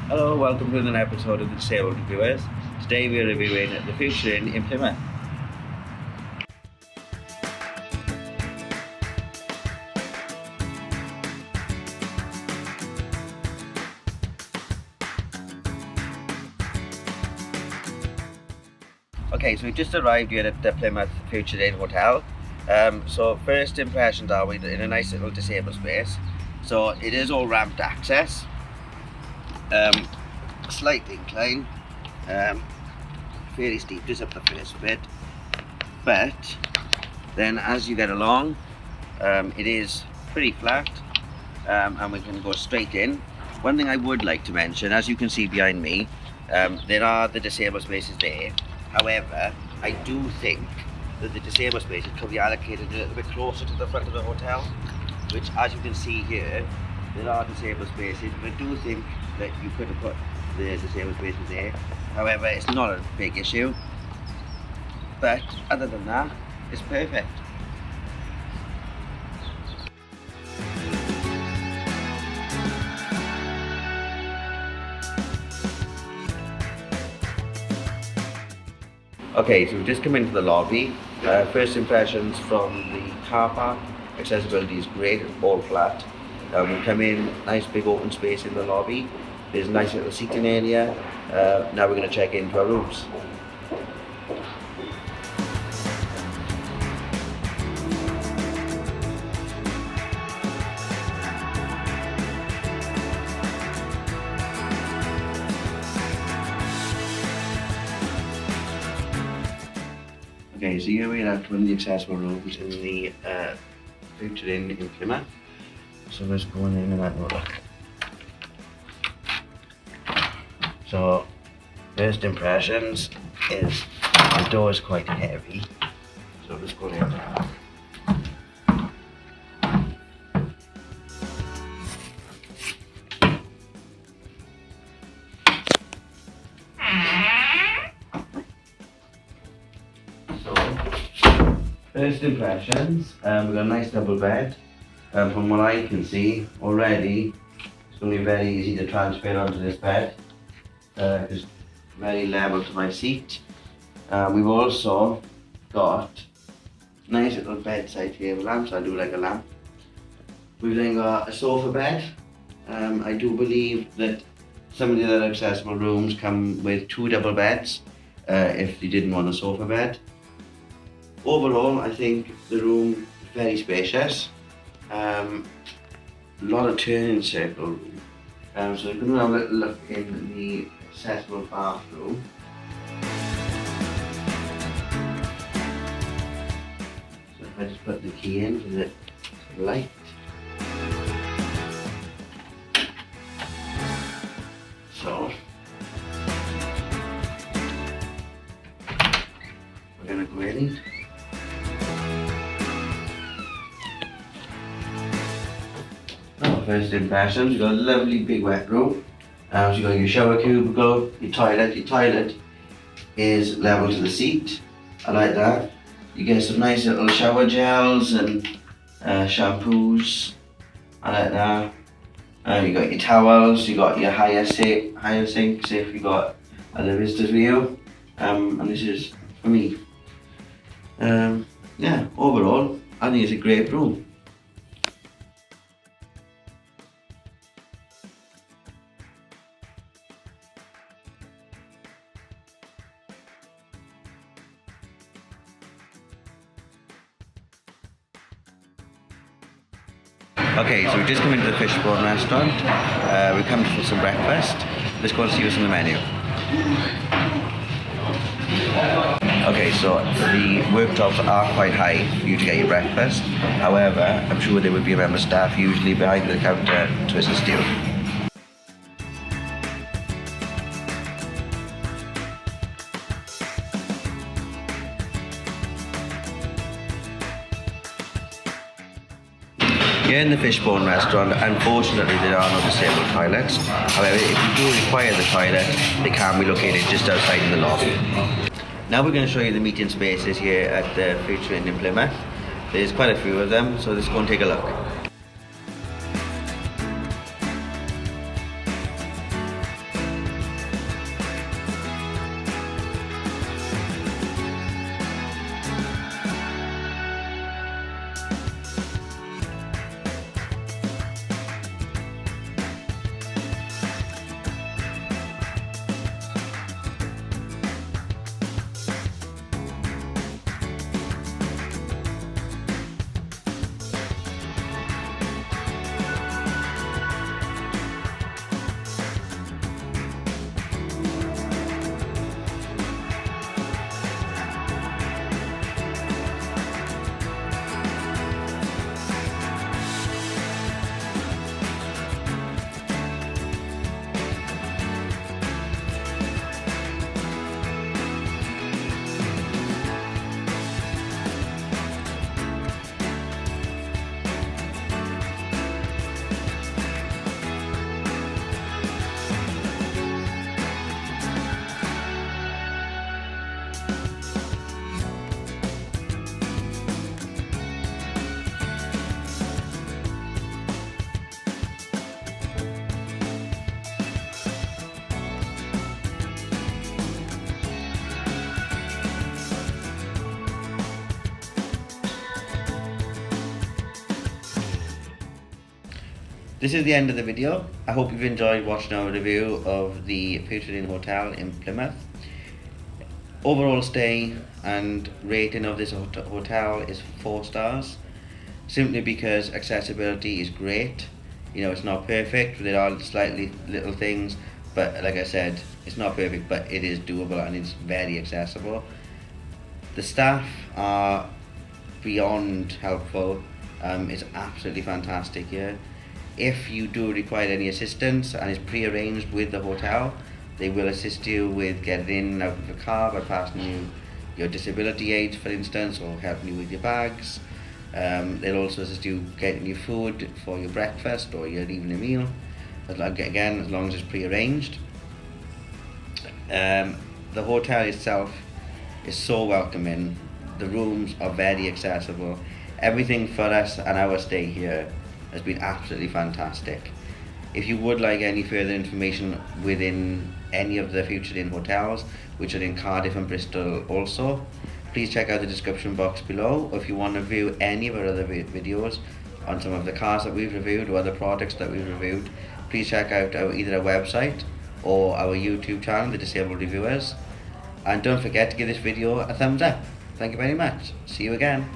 Hello, welcome to another episode of the Disabled Reviewers. Today we are reviewing the Futue Inn Plymouth. Okay, so we've just arrived here at the Plymouth Futue Inn Hotel. So first impressions are we're in a nice little disabled space. So it is all ramped access. Slight incline, fairly steep just up the first bit, but then as you get along it is pretty flat, and we can go straight in. One thing I would like to mention, as you can see behind me, there are the disabled spaces there. However, I do think that the disabled spaces could be allocated a little bit closer to the front of the hotel, which, as you can see here, there are disabled spaces, but I do think that you could have put the disabled spaces there. However, it's not a big issue, but other than that, it's perfect. Okay, so we've just come into the lobby. First impressions from the car park. Accessibility is great, it's all flat. We come in, nice big open space in the lobby. There's a nice little seating area. Now we're going to check into our rooms. Okay, so here we are at one of the accessible rooms in the Futue Inn in Plymouth. So let's go in and have a look. So, first impressions is the door is quite heavy. So let's go in. First impressions, we've got a nice double bed. From what I can see already, it's going to be very easy to transfer onto this bed. It's very level to my seat. We've also got a nice little bedside table lamp, so I do like a lamp. We've then got a sofa bed. I do believe that some of the other accessible rooms come with 2 double beds if you didn't want a sofa bed. Overall, I think the room is very spacious. A lot of turning circle room. So we're going to have a little look in the accessible bathroom. So if I just put the key in for the light. So we're going to go in. First impressions, you've got a lovely big wet room. So you've got your shower cubicle, your toilet. Your toilet is level to the seat. I like that. You get some nice little shower gels and shampoos. I like that. You got your towels, you got your higher sinks if you got other visitors with you. And this is for me. Yeah, overall, I think it's a great room. Okay, so we just come into the Fishbone restaurant. We come for some breakfast. Let's go and see what's on the menu. Okay, so the worktops are quite high for you to get your breakfast. However, I'm sure there would be a member of staff usually behind the counter to assist you. Here in the Fishbone restaurant, unfortunately there are no disabled toilets. However, if you do require the toilet, they can be located just outside in the lobby. Now we're going to show you the meeting spaces here at the Futue Inn in Plymouth. There's quite a few of them, so let's go and take a look. This is the end of the video. I hope you've enjoyed watching our review of the Futue Inn Hotel in Plymouth. Overall stay and rating of this hotel is 4 stars, simply because accessibility is great. You know, it's not perfect, there are slightly little things, but like I said, it's not perfect, but it is doable and it's very accessible. The staff are beyond helpful. It's absolutely fantastic here. If you do require any assistance and it's pre-arranged with the hotel, they will assist you with getting in and out of the car by passing you your disability aids, for instance, or helping you with your bags. They'll also assist you getting your food for your breakfast or your evening meal, as long as it's pre-arranged. The hotel itself is so welcoming. The rooms are very accessible. Everything for us and our stay here has been absolutely fantastic. If you would like any further information within any of the Futue Inn hotels, which are in Cardiff and Bristol also, please check out the description box below. Or if you want to view any of our other videos on some of the cars that we've reviewed or other products that we've reviewed, please check out either our website or our YouTube channel, The Disabled Reviewers. And don't forget to give this video a thumbs up. Thank you very much. See you again.